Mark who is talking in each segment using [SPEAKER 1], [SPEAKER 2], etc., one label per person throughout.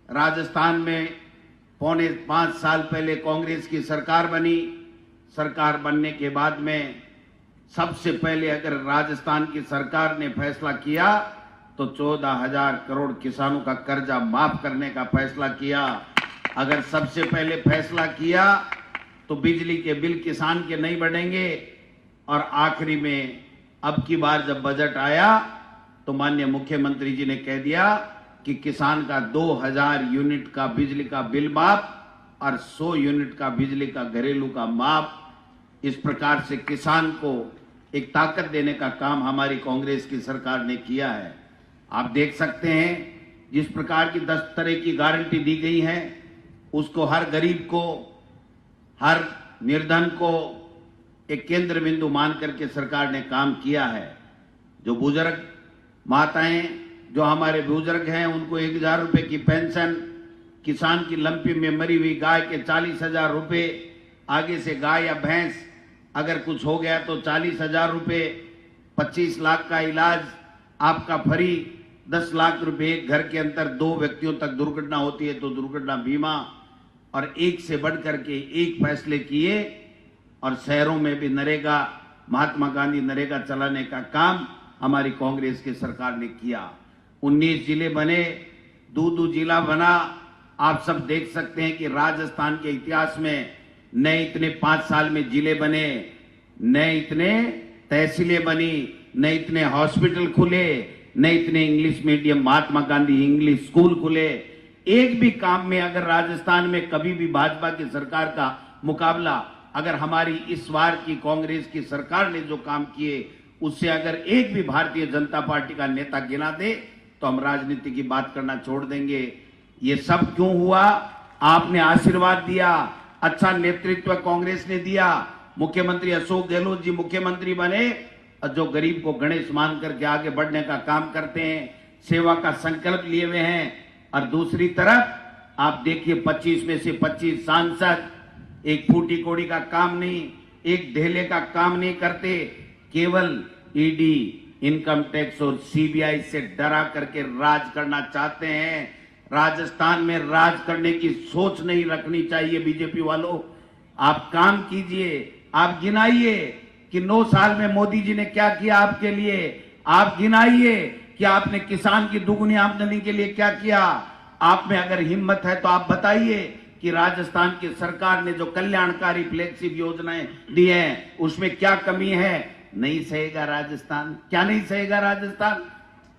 [SPEAKER 1] राजस्थान में पौने 5 साल पहले कांग्रेस की सरकार बनी। सरकार बनने के बाद में सबसे पहले अगर राजस्थान की सरकार ने फैसला किया तो 14,000 करोड़ किसानों का कर्जा माफ करने का फैसला किया। अगर सबसे पहले फैसला किया तो बिजली के बिल किसान के नहीं बढ़ेंगे। और आखिरी में अब की बार जब बजट आया तो माननीय मुख्यमंत्री जी ने कह दिया कि किसान का 2,000 यूनिट का बिजली का बिल माफ और 100 यूनिट का बिजली का घरेलू का माफ। इस प्रकार से किसान को एक ताकत देने का काम हमारी कांग्रेस की सरकार ने किया है। आप देख सकते हैं जिस प्रकार की 10 तरह की गारंटी दी गई है, उसको हर गरीब को, हर निर्धन को एक केंद्र बिंदु मान करके सरकार ने काम किया है। जो बुजुर्ग माताएं, जो हमारे बुजुर्ग हैं, उनको 1,000 रुपए की पेंशन, किसान की लंपी में मरी हुई गाय के 40,000 रुपए, आगे से गाय या भैंस अगर कुछ हो गया तो 40,000 रुपए, 25 लाख का इलाज आपका फ्री, 10 लाख रुपए एक घर के अंदर 2 व्यक्तियों तक दुर्घटना होती है तो दुर्घटना बीमा, और एक से बढ़ करके एक फैसले किए। और शहरों में भी नरेगा, महात्मा गांधी नरेगा चलाने का काम हमारी कांग्रेस की सरकार ने किया। 19 जिले बने, दूदू जिला बना। आप सब देख सकते हैं कि राजस्थान के इतिहास में न इतने 5 साल में जिले बने, न इतने तहसीलें बनी, न इतने हॉस्पिटल खुले, न इतने English medium Mahatma Gandhi English school खुले। एक भी काम में अगर राजस्थान में कभी भी भाजपा की सरकार का मुकाबला, अगर हमारी इस बार की कांग्रेस की सरकार ने जो काम किए उससे अगर एक भी भारतीय जनता पार्टी का नेता गिना दे तो हम राजनीति की बात करना छोड़ देंगे। ये सब क्यों हुआ? आपने आशीर्वाद दिया, अच्छा नेतृत्व कांग्रेस ने दिया। मुख्यमंत्री अशोक गहलोत जी मुख्यमंत्री बने और जो गरीब को गणेश मान करके आगे बढ़ने का काम करते हैं, सेवा का संकल्प लिए हुए हैं। और दूसरी तरफ आप देखिए 25 में से 25 सांसद एक फूटी कोड़ी का काम नहीं, एक ढेले का काम नहीं करते, केवल ईडी, इनकम टैक्स और सीबीआई से डरा करके राज करना चाहते हैं। राजस्थान में राज करने की सोच नहीं रखनी चाहिए बीजेपी वालों। आप काम कीजिए, आप गिनाइए कि 9 साल में मोदी जी ने क्या किया आपके लिए। आप गिनाइए कि आपने किसान की दुगुनी आमदनी के लिए क्या किया। आप में अगर हिम्मत है तो आप बताइए कि राजस्थान की सरकार ने जो कल्याणकारी फ्लैगशिप योजनाएं दी हैं उसमें क्या कमी है। नहीं सहेगा राजस्थान, क्या नहीं सहेगा राजस्थान?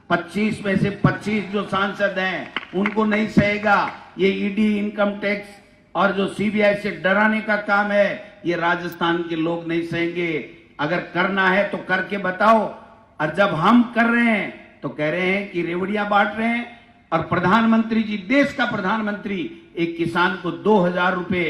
[SPEAKER 1] 25 में से 25 जो सांसद हैं उनको नहीं सहेगा। ये ईडी, इनकम टैक्स और जो सीबीआई से डराने का काम है, ये राजस्थान के लोग नहीं सहेंगे। अगर करना है तो करके बताओ। और जब हम कर रहे हैं तो कह रहे हैं कि रेवड़ियां बांट रहे हैं। और प्रधानमंत्री जी, देश का प्रधानमंत्री, एक किसान को 2,000 रुपए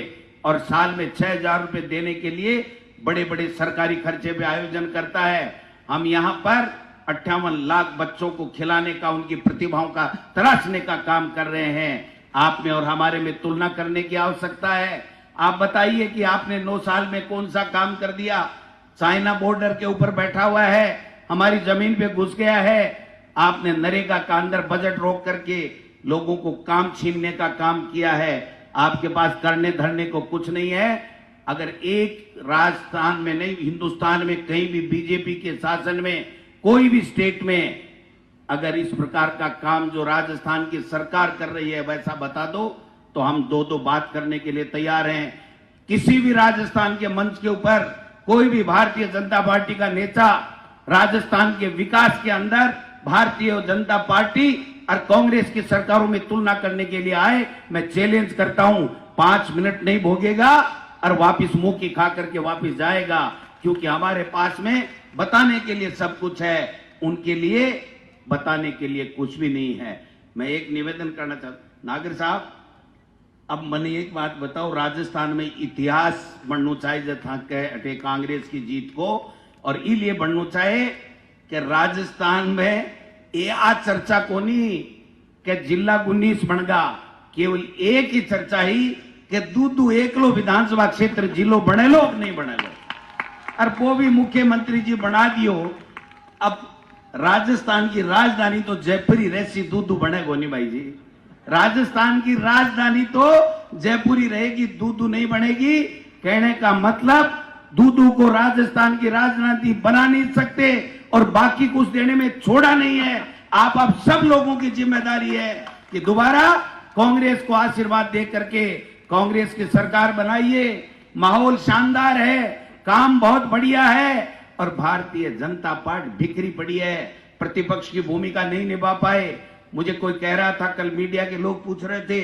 [SPEAKER 1] और साल में 6,000 रुपए देने के लिए बड़े बड़े सरकारी खर्चे पे आयोजन करता है। हम यहाँ पर 58 लाख बच्चों को खिलाने का, उनकी प्रतिभाओं का तराशने का काम कर रहे हैं। आप में और हमारे में तुलना करने की आवश्यकता है। आप बताइए कि आपने 9 साल में कौन सा काम कर दिया। चाइना बॉर्डर के ऊपर बैठा हुआ है, हमारी जमीन पे घुस गया है। आपने नरेगा का अंदर बजट रोक करके लोगों को काम छीनने का काम किया है। आपके पास करने धरने को कुछ नहीं है। अगर एक राजस्थान में नहीं, हिंदुस्तान में कहीं भी बीजेपी के शासन में कोई भी स्टेट में अगर इस प्रकार का काम जो राजस्थान की सरकार कर रही है वैसा बता दो तो हम दो बात करने के लिए तैयार हैं। किसी भी राजस्थान के मंच के ऊपर कोई भी भारतीय जनता पार्टी का नेता राजस्थान के विकास के अंदर भारतीय जनता पार्टी और कांग्रेस की सरकारों में तुलना करने के लिए आए, मैं चैलेंज करता हूं, 5 मिनट नहीं भोगेगा और वापिस मुंह की खा करके वापिस जाएगा। क्योंकि हमारे पास में बताने के लिए सब कुछ है, उनके लिए बताने के लिए कुछ भी नहीं है। मैं एक निवेदन करना चाहता हूं, नागर साहब, अब मैंने एक बात बताओ, राजस्थान में इतिहास बनना चाहिए था अटे कांग्रेस की जीत को, और इसलिए बनना चाहिए कि राजस्थान में ये आ चर्चा कोनी कि जिला 19 बनगा, केवल एक ही चर्चा ही कि दूदू एकलो विधानसभा क्षेत्र जिलो बनेलो कि नहीं बनेलो, और वो भी मुख्यमंत्री जी बना दियो। अब राजस्थान की राजधानी तो जयपुर ही रहसी, दूदू बनेगो नहीं भाई जी। राजस्थान की राजधानी तो जयपुर ही रहेगी, दूदू नहीं बनेगी। कहने का मतलब दूदू को राजस्थान की राजधानी बना नहीं सकते और बाकी कुछ देने में छोड़ा नहीं है। आप सब लोगों की जिम्मेदारी है कि दोबारा कांग्रेस को आशीर्वाद दे करके कांग्रेस की सरकार बनाइए। माहौल शानदार है, काम बहुत बढ़िया है और भारतीय जनता पार्टी बिखरी पड़ी है, प्रतिपक्ष की भूमिका नहीं निभा पाए। मुझे कोई कह रहा था, कल मीडिया के लोग पूछ रहे थे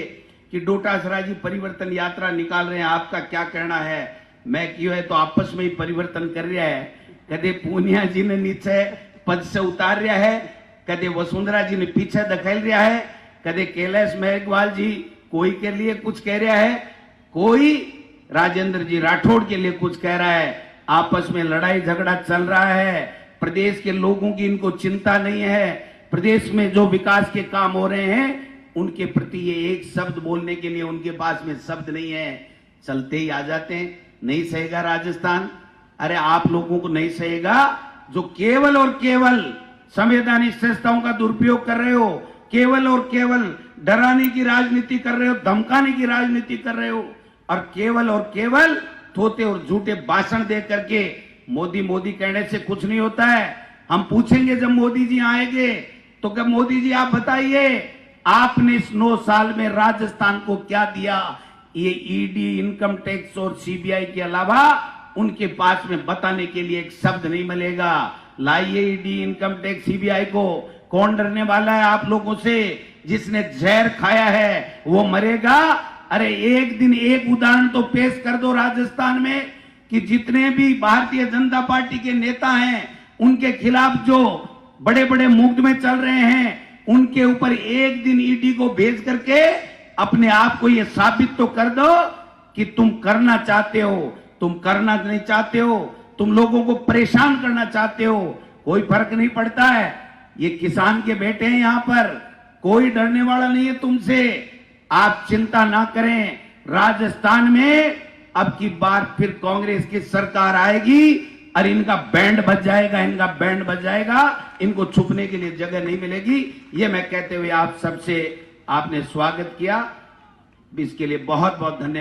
[SPEAKER 1] कि डोटासरा जी परिवर्तन यात्रा निकाल रहे हैं, आपका क्या कहना है? मैं क्यों है तो आपस में ही परिवर्तन कर रहा है। कदे पूनिया जी ने नीचे पद से उतार रहा है, कदे वसुंधरा जी ने पीछे धकेल रहा है, कदे कैलाश मेघवाल जी कोई के लिए कुछ कह रहा है, कोई राजेंद्र जी राठौड़ के लिए कुछ कह रहा है। आपस में लड़ाई झगड़ा चल रहा है। प्रदेश के लोगों की इनको चिंता नहीं है। प्रदेश में जो विकास के काम हो रहे हैं उनके प्रति ये एक शब्द बोलने के लिए उनके पास में शब्द नहीं है, चलते ही आ जाते हैं। नहीं सहेगा राजस्थान। अरे आप लोगों को नहीं सहेगा जो केवल और केवल संवैधानिक संस्थाओं का दुरुपयोग कर रहे हो, केवल और केवल डराने की राजनीति कर रहे हो, धमकाने की राजनीति कर रहे हो और केवल थोते और झूठे भाषण दे करके मोदी मोदी कहने से कुछ नहीं होता है। हम पूछेंगे जब मोदी जी आएंगे तो कब मोदी जी आप बताइए आपने इस 9 साल में राजस्थान को क्या दिया? ये ईडी, इनकम टैक्स और सीबीआई के अलावा उनके पास में बताने के लिए एक शब्द नहीं मिलेगा। लाइए ईडी, इनकम टैक्स, सीबीआई को। कौन डरने वाला है आप लोगों से? जिसने जहर खाया है वो मरेगा। अरे एक दिन एक उदाहरण तो पेश कर दो राजस्थान में कि जितने भी भारतीय जनता पार्टी के नेता हैं उनके खिलाफ जो बड़े बड़े मुकदमे चल रहे हैं उनके ऊपर एक दिन ईडी को भेज करके अपने आप को यह साबित तो कर दो कि तुम करना चाहते हो, तुम करना नहीं चाहते हो, तुम लोगों को परेशान करना चाहते हो। कोई फर्क नहीं पड़ता है। ये किसान के बेटे हैं, यहां पर कोई डरने वाला नहीं है तुमसे। आप चिंता ना करें। राजस्थान में अब की बार फिर कांग्रेस की सरकार आएगी और इनका बैंड बज जाएगा, इनका बैंड बज जाएगा। इनको छुपने के लिए जगह नहीं मिलेगी। ये मैं कहते हुए आप सबसे आपने स्वागत किया, इसके लिए बहुत बहुत धन्यवाद।